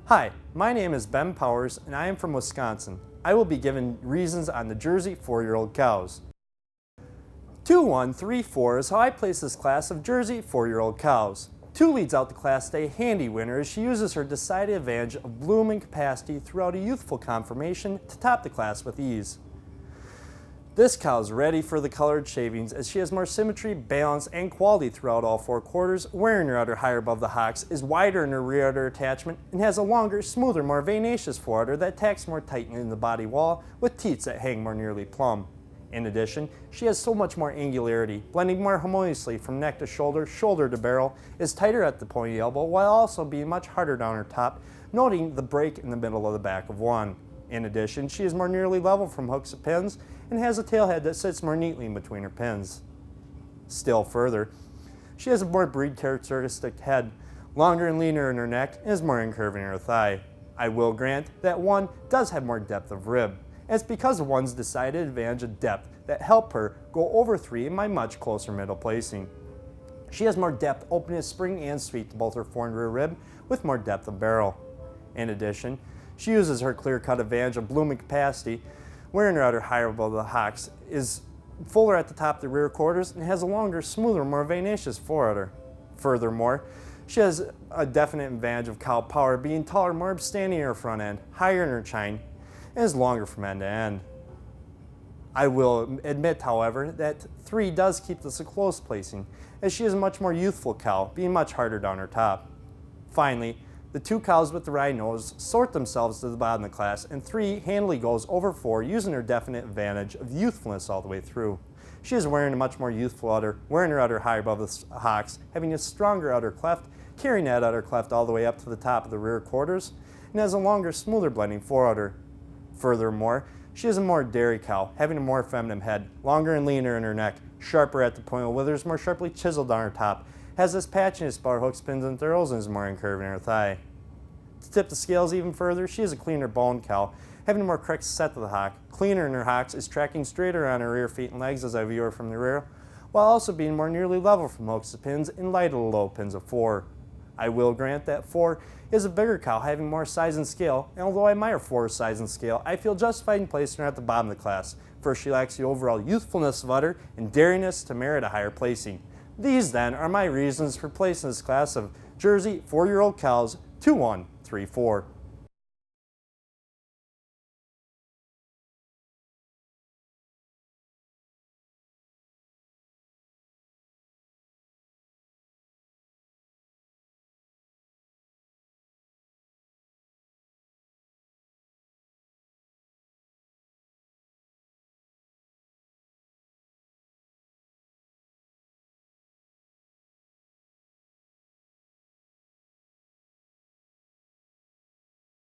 Hi, my name is Ben Powers and I am from Wisconsin. I will be giving reasons on the Jersey 4-year-old cows. 2-1-3-4 is how I place this class of Jersey 4-year-old cows. 2 leads out the class today, Handy winner, as she uses her decided advantage of bloom and capacity throughout a youthful conformation to top the class with ease. This cow is ready for the colored shavings as she has more symmetry, balance, and quality throughout all 4 quarters, wearing her udder higher above the hocks, is wider in her rear udder attachment, and has a longer, smoother, more veinaceous forudder that tacks more tightly in the body wall with teats that hang more nearly plumb. In addition, she has so much more angularity, blending more harmoniously from neck to shoulder, shoulder to barrel, is tighter at the pointy elbow while also being much harder down her top, noting the break in the middle of the back of one. In addition, she is more nearly level from hooks to pins and has a tailhead that sits more neatly in between her pins. Still further, she has a more breed characteristic head, longer and leaner in her neck, and is more incurving in her thigh. I will grant that one does have more depth of rib, and it's because of one's decided advantage of depth that help her go over 3 in my much closer middle placing. She has more depth, openness, spring, and sweep to both her fore and rear rib with more depth of barrel. In addition, she uses her clear-cut advantage of blooming capacity, wearing her udder higher above the hocks, is fuller at the top of the rear quarters, and has a longer, smoother, more veinaceous forudder. Furthermore, she has a definite advantage of cow power, being taller, more upstanding in her front end, higher in her chine, and is longer from end to end. I will admit, however, that 3 does keep this a close placing, as she is a much more youthful cow, being much harder down her top. Finally, the 2 cows with the wry nose sort themselves to the bottom of the class, and 3 handily goes over 4 using her definite advantage of youthfulness all the way through. She is wearing a much more youthful udder, wearing her udder high above the hocks, having a stronger udder cleft, carrying that udder cleft all the way up to the top of the rear quarters, and has a longer, smoother blending forudder. Furthermore, she is a more dairy cow, having a more feminine head, longer and leaner in her neck, sharper at the point of withers, more sharply chiseled on her top, has this patchiness bar hooks, pins, and thurls, and is more incurved in her thigh. To tip the scales even further, she is a cleaner boned cow, having a more correct set to the hock, cleaner in her hocks, is tracking straighter on her rear feet and legs as I view her from the rear, while also being more nearly level from hooks to pins and light of the low pins of 4. I will grant that 4 is a bigger cow, having more size and scale, and although I admire 4's size and scale, I feel justified in placing her at the bottom of the class, for she lacks the overall youthfulness of udder and dariness to merit a higher placing. These, then, are my reasons for placing this class of Jersey 4-year-old cows 2-1-3-4.